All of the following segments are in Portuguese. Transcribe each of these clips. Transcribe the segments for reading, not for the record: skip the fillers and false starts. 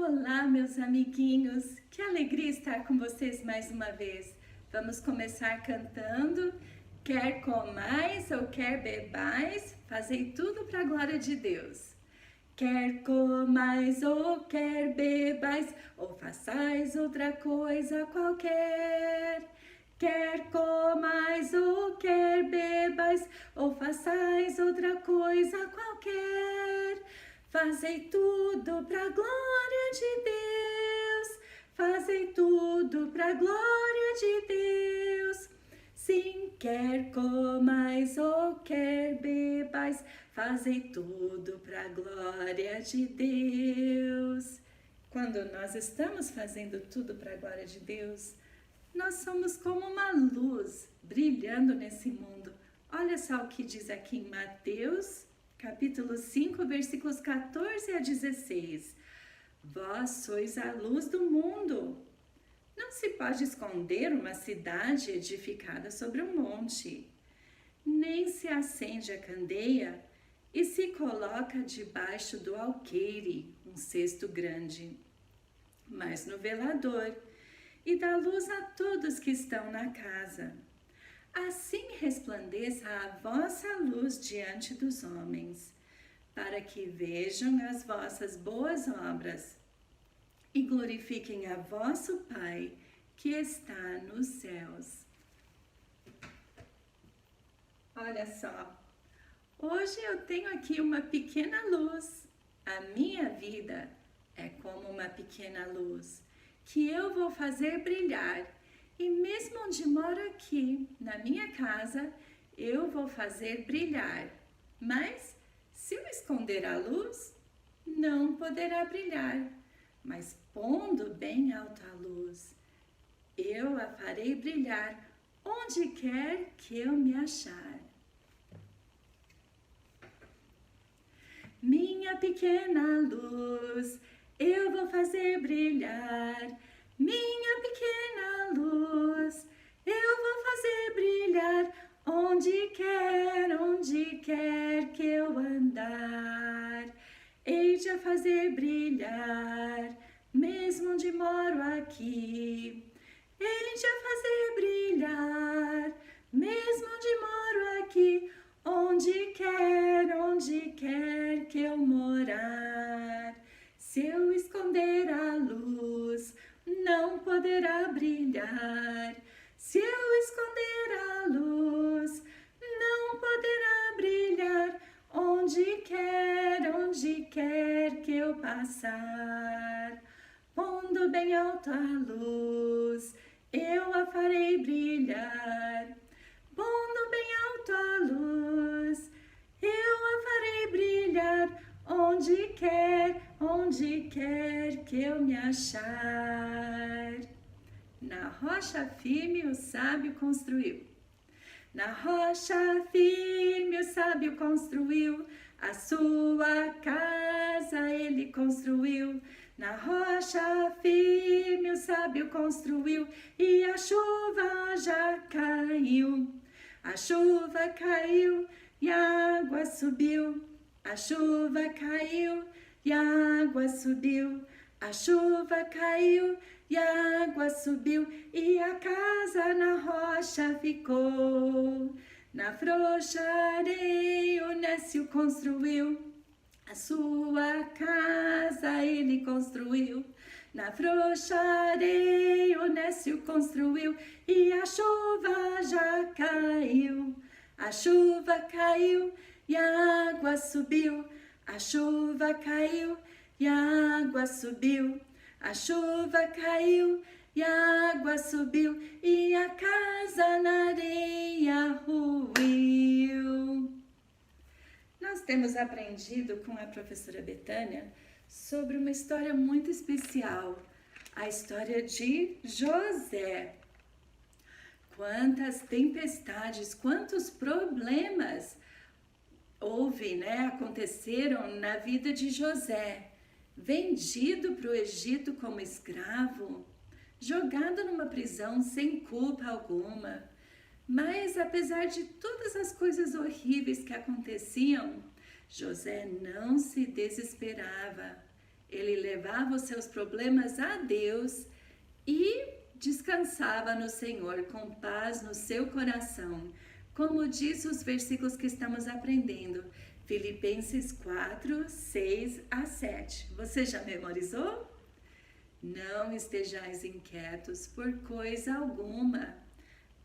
Olá, meus amiguinhos! Que alegria estar com vocês mais uma vez. Vamos começar cantando. Quer comais ou quer bebais, fazei tudo para a glória de Deus. Quer comais ou quer bebais, ou façais outra coisa qualquer. Quer comais ou quer bebais, ou façais outra coisa qualquer. Fazei tudo pra glória de Deus, fazei tudo pra glória de Deus. Sim, quer comais ou quer bebais, fazei tudo pra glória de Deus. Quando nós estamos fazendo tudo pra glória de Deus, nós somos como uma luz brilhando nesse mundo. Olha só o que diz aqui em Mateus, capítulo 5, versículos 14 a 16. Vós sois a luz do mundo. Não se pode esconder uma cidade edificada sobre um monte. Nem se acende a candeia e se coloca debaixo do alqueire, um cesto grande, mas no velador, e dá luz a todos que estão na casa. Assim resplandeça a vossa luz diante dos homens, para que vejam as vossas boas obras e glorifiquem a vosso Pai que está nos céus. Olha só, hoje eu tenho aqui uma pequena luz. A minha vida é como uma pequena luz que eu vou fazer brilhar. E mesmo onde moro aqui, na minha casa, eu vou fazer brilhar. Mas se eu esconder a luz, não poderá brilhar. Mas pondo bem alta a luz, eu a farei brilhar onde quer que eu me achar. Minha pequena luz, eu vou fazer brilhar. Minha pequena luz, eu vou fazer brilhar onde quer que eu andar. Hei de a fazer brilhar, mesmo onde moro aqui. Hei de a fazer brilhar, mesmo onde moro aqui. Onde quer que eu morar. Se eu esconder a luz, não poderá brilhar. Se eu esconder a luz, não poderá brilhar. Onde quer que eu passar. Pondo bem alta a luz, eu a farei brilhar. Pondo bem alta a luz, eu a farei brilhar. Onde quer que eu me achar. Na rocha firme o sábio construiu. Na rocha firme o sábio construiu. A sua casa ele construiu. Na rocha firme o sábio construiu. E a chuva já caiu. A chuva caiu e a água subiu. A chuva caiu e a água subiu. A chuva caiu e a água subiu. E a casa na rocha ficou. Na frouxa areia o nécio construiu. A sua casa ele construiu. Na frouxa areia o nécio construiu. E a chuva já caiu. A chuva caiu e a água subiu. A chuva caiu e a água subiu. A chuva caiu e a água subiu. E a casa na areia ruiu. Nós temos aprendido com a professora Betânia sobre uma história muito especial. A história de José. Quantas tempestades, quantos problemas aconteceram na vida de José, vendido para o Egito como escravo, jogado numa prisão sem culpa alguma. Mas apesar de todas as coisas horríveis que aconteciam, José não se desesperava. Ele levava os seus problemas a Deus e descansava no Senhor com paz no seu coração, como diz os versículos que estamos aprendendo. Filipenses 4, 6 a 7. Você já memorizou? Não estejais inquietos por coisa alguma.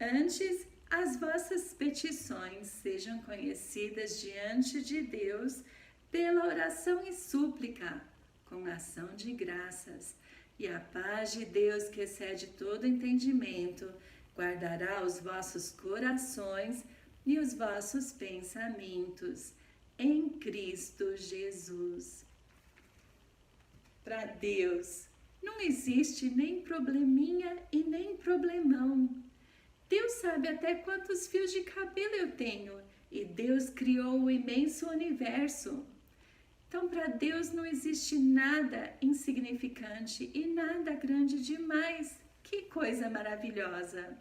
Antes, as vossas petições sejam conhecidas diante de Deus pela oração e súplica, com ação de graças. E a paz de Deus, que excede todo entendimento, guardará os vossos corações e os vossos pensamentos em Cristo Jesus. Para Deus, não existe nem probleminha e nem problemão. Deus sabe até quantos fios de cabelo eu tenho e Deus criou o imenso universo. Então, para Deus não existe nada insignificante e nada grande demais. Que coisa maravilhosa!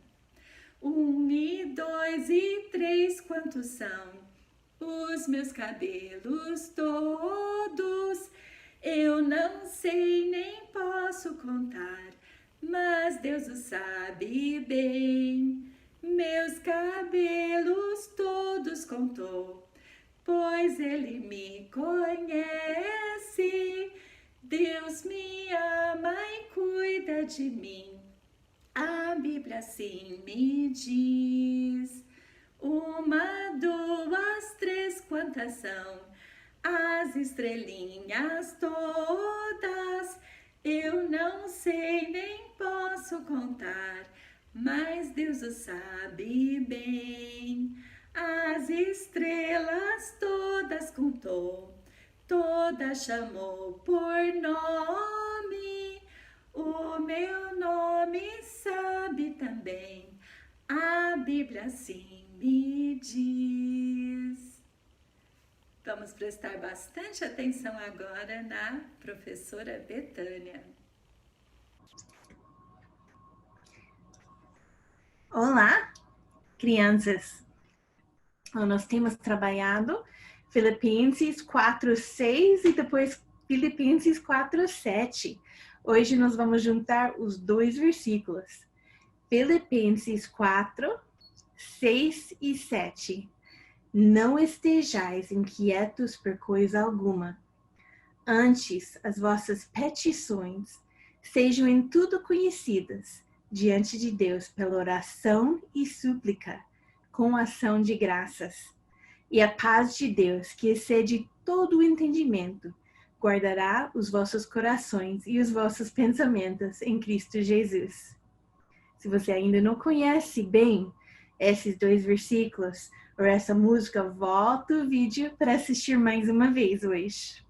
1 e 2 e 3, quantos são? Os meus cabelos todos, eu não sei nem posso contar, mas Deus o sabe bem. Meus cabelos todos contou, pois Ele me conhece. Deus me ama e cuida de mim. A Bíblia assim me diz. 1, 2, 3, quantas são? As estrelinhas todas, eu não sei nem posso contar, mas Deus o sabe bem. As estrelas todas contou, todas chamou por nome. O meu nome sabe também, a Bíblia assim me diz. Vamos prestar bastante atenção agora na professora Betânia. Olá, crianças! Nós temos trabalhado Filipenses 4:6 e depois Filipenses 4:7. Hoje nós vamos juntar os dois versículos. Filipenses 4:6 e 7. Não estejais inquietos por coisa alguma. Antes, as vossas petições sejam em tudo conhecidas diante de Deus pela oração e súplica, com ação de graças. E a paz de Deus, que excede todo o entendimento, guardará os vossos corações e os vossos pensamentos em Cristo Jesus. Se você ainda não conhece bem esses dois versículos ou essa música, volta o vídeo para assistir mais uma vez hoje.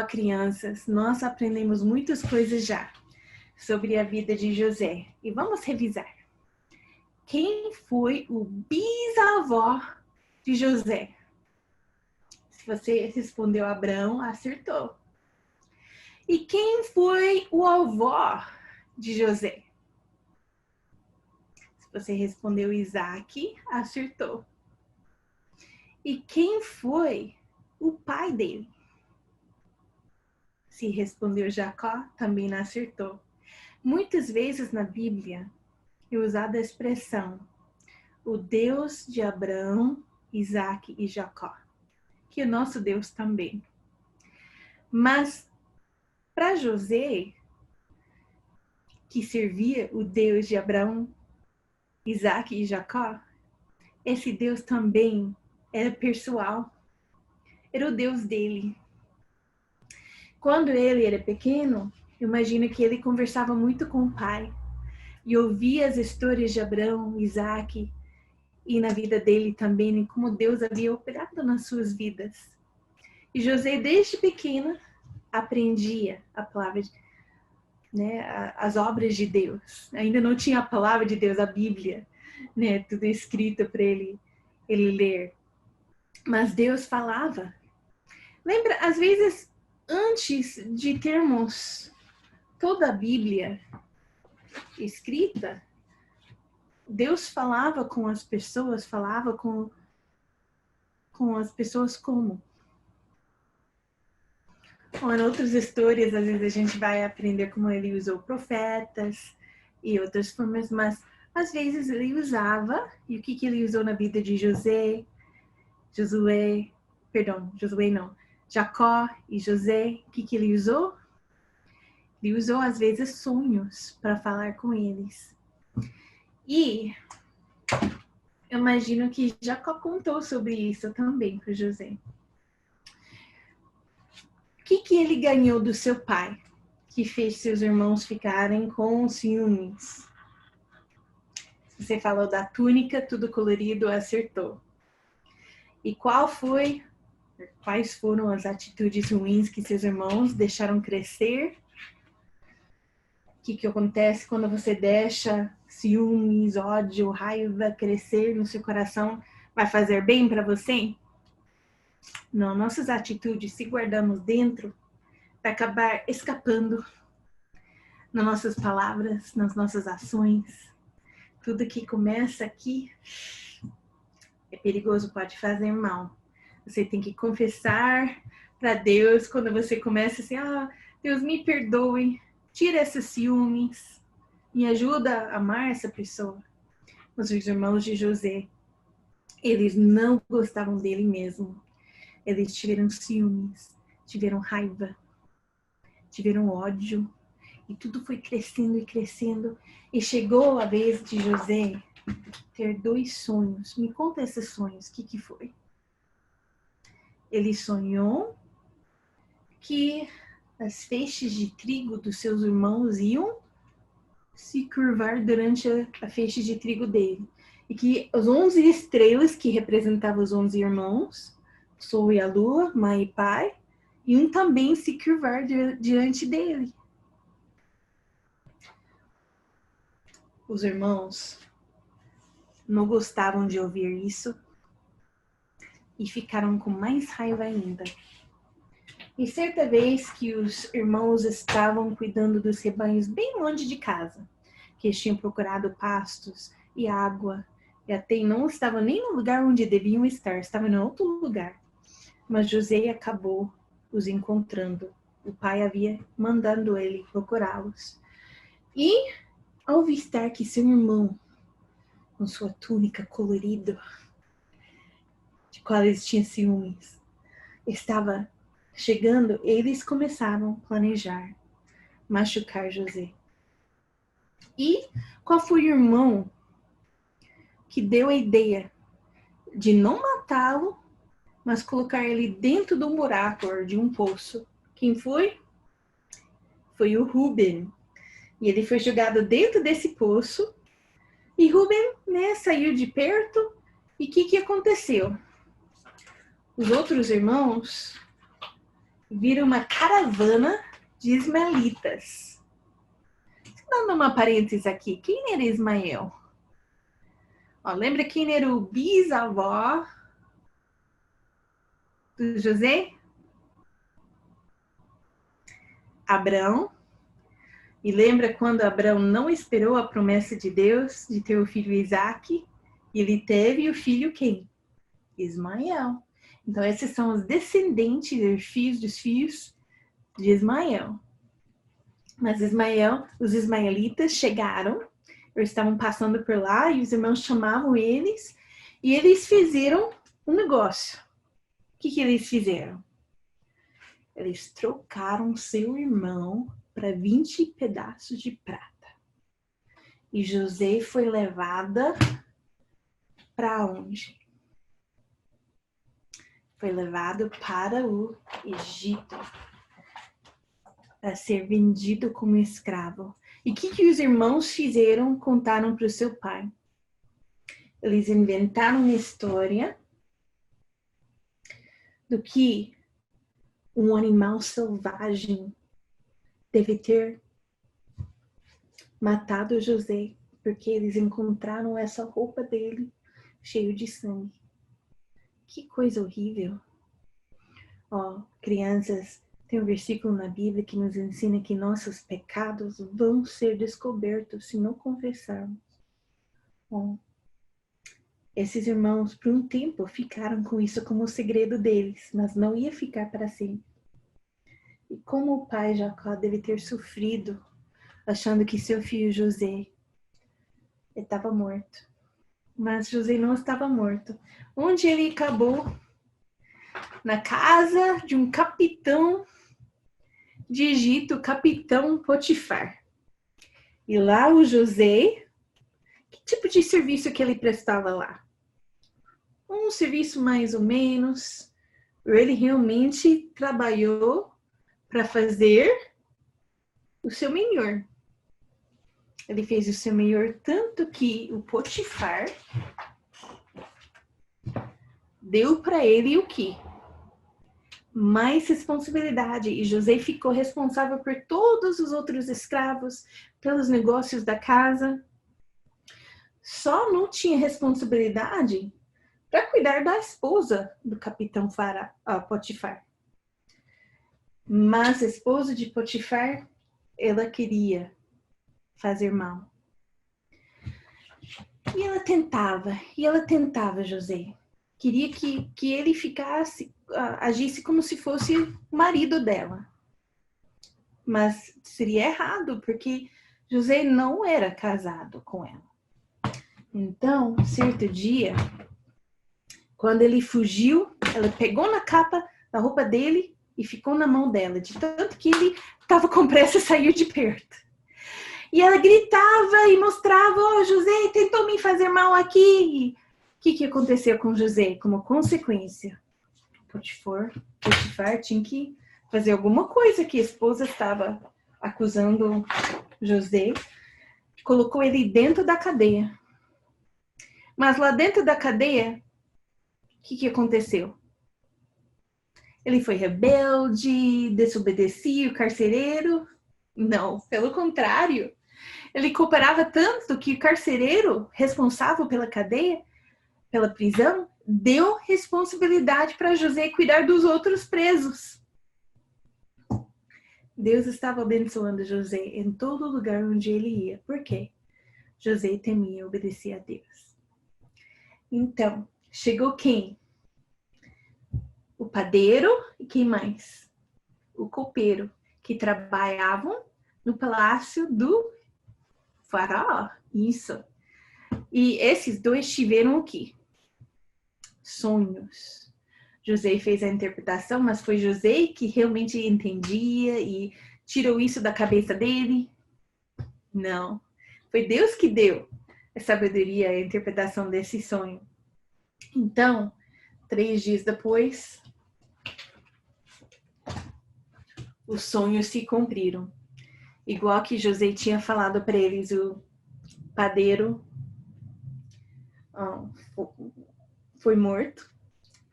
Crianças, nós aprendemos muitas coisas já sobre a vida de José e vamos revisar. Quem foi o bisavó de José? Se você respondeu Abraão, acertou. E quem foi o avô de José? Se você respondeu Isaac, acertou. E quem foi o pai dele? Se respondeu Jacó, também acertou. Muitas vezes na Bíblia é usada a expressão o Deus de Abraão, Isaac e Jacó, que é nosso Deus também. Mas para José, que servia o Deus de Abraão, Isaac e Jacó, esse Deus também era pessoal, era o Deus dele. Quando ele era pequeno, imagino que ele conversava muito com o pai e ouvia as histórias de Abraão, Isaac e na vida dele também, e como Deus havia operado nas suas vidas. E José, desde pequeno, aprendia a palavra, as obras de Deus. Ainda não tinha a palavra de Deus, a Bíblia, tudo escrito para ele ler. Mas Deus falava. Lembra, às vezes, antes de termos toda a Bíblia escrita, Deus falava com as pessoas, falava com as pessoas como? Ou em outras histórias, às vezes a gente vai aprender como ele usou profetas e outras formas, mas às vezes ele usava, e o que ele usou na vida de Jacó e José, o que ele usou? Ele usou às vezes sonhos para falar com eles. E eu imagino que Jacó contou sobre isso também para José. O que ele ganhou do seu pai, que fez seus irmãos ficarem com ciúmes? Você falou da túnica, tudo colorido, acertou. E quais foram as atitudes ruins que seus irmãos deixaram crescer? O que acontece quando você deixa ciúmes, ódio, raiva crescer no seu coração? Vai fazer bem para você? Não, nossas atitudes, se guardamos dentro, vai acabar escapando nas nossas palavras, nas nossas ações. Tudo que começa aqui é perigoso, pode fazer mal. Você tem que confessar para Deus quando você começa assim, Deus me perdoe, tira esses ciúmes, me ajuda a amar essa pessoa. Os irmãos de José, eles não gostavam dele mesmo. Eles tiveram ciúmes, tiveram raiva, tiveram ódio. E tudo foi crescendo e crescendo. E chegou a vez de José ter 2 sonhos. Me conta esses sonhos, o que foi? Ele sonhou que as feixes de trigo dos seus irmãos iam se curvar durante a feixe de trigo dele. E que as 11 estrelas que representavam os 11 irmãos, o sol e a lua, mãe e pai, iam também se curvar diante dele. Os irmãos não gostavam de ouvir isso e ficaram com mais raiva ainda. E certa vez que os irmãos estavam cuidando dos rebanhos bem longe de casa, que eles tinham procurado pastos e água, e até não estavam nem no lugar onde deviam estar, estavam em outro lugar. Mas José acabou os encontrando. O pai havia mandado ele procurá-los. E ao avistar que seu irmão, com sua túnica colorida, de qual eles tinham ciúmes, estava chegando, eles começaram a planejar machucar José. E qual foi o irmão que deu a ideia de não matá-lo, mas colocar ele dentro de um buraco ou de um poço? Quem foi? Foi o Rúben. E ele foi jogado dentro desse poço. E Rúben, saiu de perto. E o que aconteceu? Os outros irmãos viram uma caravana de ismaelitas. Dando uma parêntese aqui, quem era Ismael? Lembra quem era o bisavó do José? Abraão. E lembra quando Abraão não esperou a promessa de Deus de ter o filho Isaque? Ele teve o filho quem? Ismael. Então esses são os descendentes dos filhos de Ismael. Mas os ismaelitas chegaram, eles estavam passando por lá e os irmãos chamavam eles e eles fizeram um negócio. O que eles fizeram? Eles trocaram seu irmão para 20 pedaços de prata. E José foi levada para onde? Foi levado para o Egito, a ser vendido como escravo. E o que os irmãos fizeram? Contaram para o seu pai. Eles inventaram uma história do que um animal selvagem deve ter matado José, porque eles encontraram essa roupa dele cheio de sangue. Que coisa horrível. Crianças, tem um versículo na Bíblia que nos ensina que nossos pecados vão ser descobertos se não confessarmos. Esses irmãos, por um tempo, ficaram com isso como o segredo deles, mas não ia ficar para sempre. E como o pai Jacó deve ter sofrido, achando que seu filho José estava morto. Mas José não estava morto. Onde ele acabou? Na casa de um capitão de Egito, o capitão Potifar. E lá o José, que tipo de serviço que ele prestava lá? Um serviço mais ou menos. Ele realmente trabalhou para fazer o seu melhor. Ele fez o seu melhor, tanto que o Potifar deu para ele o quê? Mais responsabilidade. E José ficou responsável por todos os outros escravos, pelos negócios da casa. Só não tinha responsabilidade para cuidar da esposa do capitão Potifar. Mas a esposa de Potifar, ela queria fazer mal. E ela tentava José. Queria que ele agisse como se fosse o marido dela. Mas seria errado, porque José não era casado com ela. Então, certo dia, quando ele fugiu, ela pegou na capa da roupa dele e ficou na mão dela, de tanto que ele estava com pressa de sair de perto. E ela gritava e mostrava, José tentou me fazer mal aqui. O que aconteceu com José? Como consequência, Potifar tinha que fazer alguma coisa, que a esposa estava acusando José. Colocou ele dentro da cadeia. Mas lá dentro da cadeia, o que aconteceu? Ele foi rebelde, desobedecia o carcereiro? Não, pelo contrário. Ele cooperava tanto que o carcereiro responsável pela cadeia, pela prisão, deu responsabilidade para José cuidar dos outros presos. Deus estava abençoando José em todo lugar onde ele ia. Por quê? José temia e obedecia a Deus. Então, chegou quem? O padeiro e quem mais? O copeiro, que trabalhavam no palácio do faraó. Isso. E esses dois tiveram o quê? Sonhos. José fez a interpretação, mas foi José que realmente entendia e tirou isso da cabeça dele? Não. Foi Deus que deu a sabedoria, a interpretação desse sonho. Então, 3 dias depois, os sonhos se cumpriram. Igual que José tinha falado para eles, o padeiro foi morto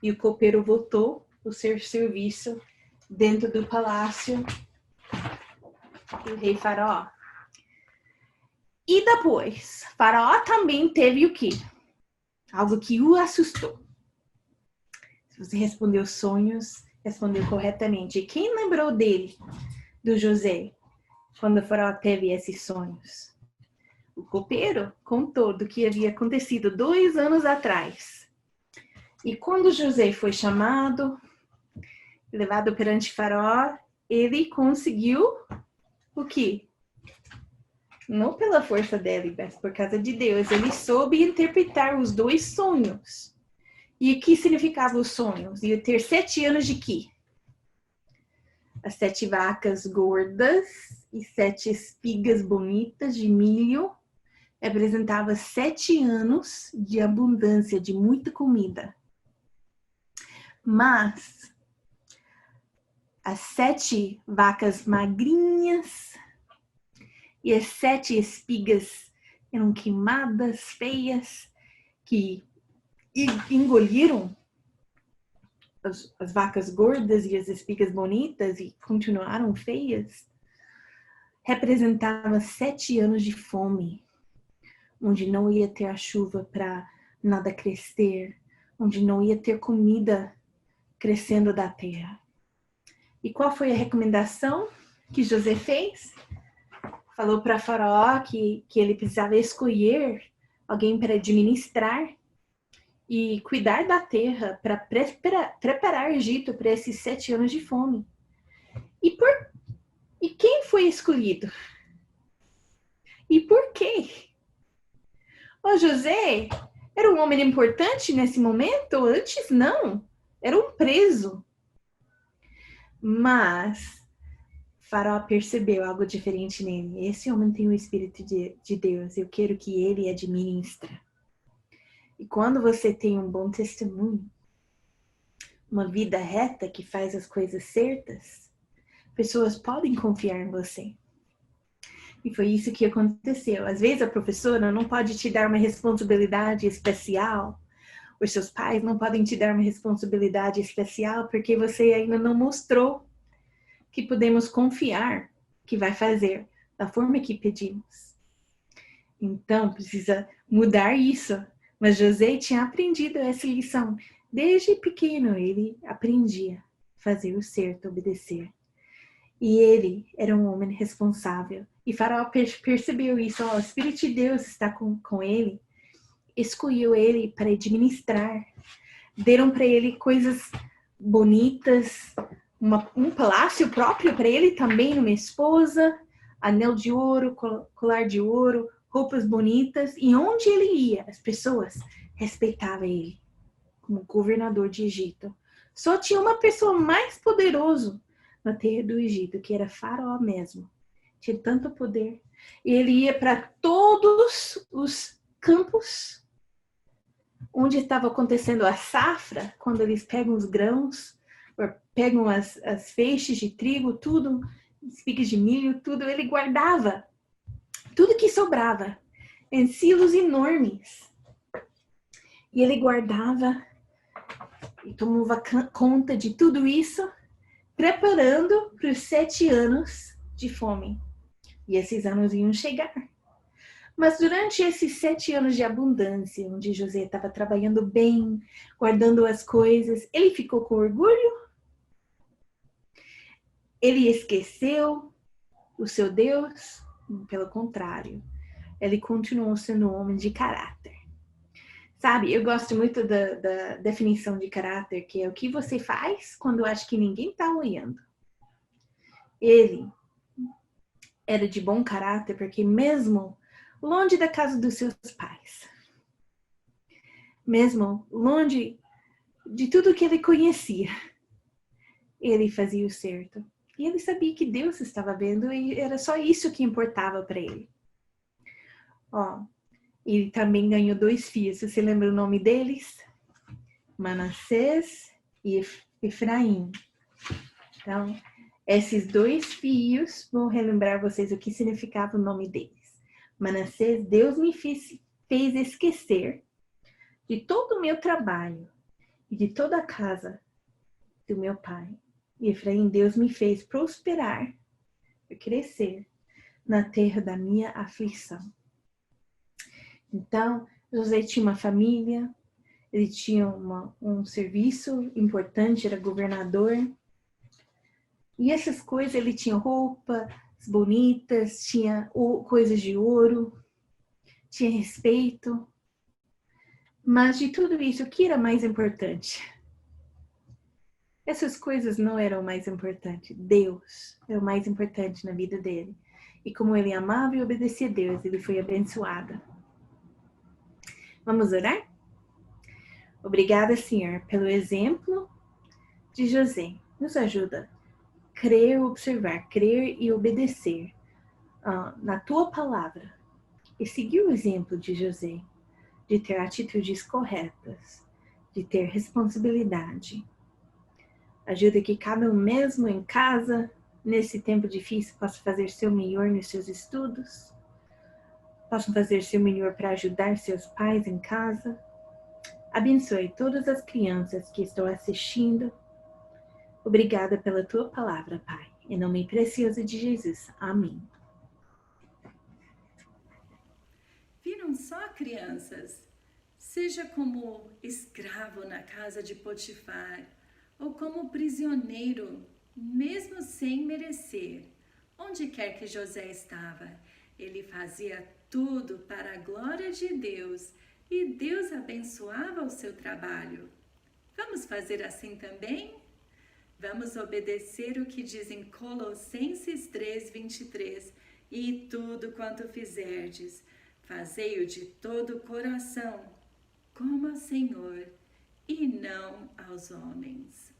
e o copeiro voltou o seu serviço dentro do palácio do rei Faraó. E depois, Faraó também teve o quê? Algo que o assustou. Se você respondeu sonhos, respondeu corretamente. E quem lembrou dele, do José, quando o Faraó teve esses sonhos? O copeiro contou do que havia acontecido 2 anos atrás. E quando José foi chamado, levado perante Faraó, ele conseguiu o quê? Não pela força dele, mas por causa de Deus. Ele soube interpretar os 2 sonhos. E o que significava os sonhos? Ia ter 7 anos de quê? As 7 vacas gordas e 7 espigas bonitas de milho representava 7 anos de abundância, de muita comida. Mas as 7 vacas magrinhas e as 7 espigas eram queimadas, feias, que engoliram as vacas gordas e as espigas bonitas e continuaram feias. Representava 7 anos de fome, onde não ia ter a chuva para nada crescer, onde não ia ter comida crescendo da terra. E qual foi a recomendação que José fez? Falou para Faraó que ele precisava escolher alguém para administrar e cuidar da terra para preparar o Egito para esses 7 anos de fome. E, e quem foi escolhido? E por quê? O José era um homem importante nesse momento? Antes não. Era um preso. Mas Faraó percebeu algo diferente nele. Esse homem tem o Espírito de Deus. Eu quero que ele administre. E quando você tem um bom testemunho, uma vida reta que faz as coisas certas, pessoas podem confiar em você. E foi isso que aconteceu. Às vezes a professora não pode te dar uma responsabilidade especial. Os seus pais não podem te dar uma responsabilidade especial porque você ainda não mostrou que podemos confiar que vai fazer da forma que pedimos. Então, precisa mudar isso. Mas José tinha aprendido essa lição. Desde pequeno, ele aprendia a fazer o certo, obedecer. E ele era um homem responsável. E Faraó percebeu isso. O Espírito de Deus está com ele. Escolheu ele para administrar. Deram para ele coisas bonitas. Um palácio próprio para ele também, uma esposa. Anel de ouro, colar de ouro, roupas bonitas. E onde ele ia, as pessoas respeitavam ele como governador de Egito. Só tinha uma pessoa mais poderosa na terra do Egito, que era Faraó mesmo. Tinha tanto poder. E ele ia para todos os campos onde estava acontecendo a safra, quando eles pegam os grãos, pegam as feixes de trigo, tudo, espigas de milho, tudo, ele guardava tudo que sobrava em silos enormes. E ele guardava e tomava conta de tudo isso, preparando para os 7 anos de fome. E esses anos iam chegar. Mas durante esses 7 anos de abundância, onde José estava trabalhando bem, guardando as coisas, ele ficou com orgulho? Ele esqueceu o seu Deus? Pelo contrário, ele continuou sendo um homem de caráter. Sabe, eu gosto muito da definição de caráter, que é o que você faz quando acha que ninguém está olhando. Ele era de bom caráter porque mesmo longe da casa dos seus pais, mesmo longe de tudo que ele conhecia, ele fazia o certo. E ele sabia que Deus estava vendo e era só isso que importava para ele. Ele também ganhou 2 filhos. Você lembra o nome deles? Manassés e Efraim. Então, esses 2 filhos, vou relembrar vocês o que significava o nome deles. Manassés, Deus me fez esquecer de todo o meu trabalho e de toda a casa do meu pai. E Efraim, Deus me fez prosperar e crescer na terra da minha aflição. Então, José tinha uma família, ele tinha um serviço importante, era governador. E essas coisas, ele tinha roupas bonitas, tinha coisas de ouro, tinha respeito. Mas de tudo isso, o que era mais importante? Essas coisas não eram o mais importante. Deus era o mais importante na vida dele. E como ele amava e obedecia a Deus, ele foi abençoado. Vamos orar? Obrigada, Senhor, pelo exemplo de José. Nos ajuda a crer, observar, crer e obedecer na tua palavra. E seguir o exemplo de José, de ter atitudes corretas, de ter responsabilidade. Ajuda que cada um mesmo em casa, nesse tempo difícil, possa fazer seu melhor nos seus estudos, possa fazer seu melhor para ajudar seus pais em casa. Abençoe todas as crianças que estão assistindo. Obrigada pela tua palavra, Pai. Em nome precioso de Jesus. Amém. Viram só, crianças? Seja como escravo na casa de Potifar, ou como prisioneiro, mesmo sem merecer. Onde quer que José estava, ele fazia tudo para a glória de Deus e Deus abençoava o seu trabalho. Vamos fazer assim também? Vamos obedecer o que diz em Colossenses 3:23. E tudo quanto fizerdes, fazei-o de todo o coração, como ao Senhor e não aos homens.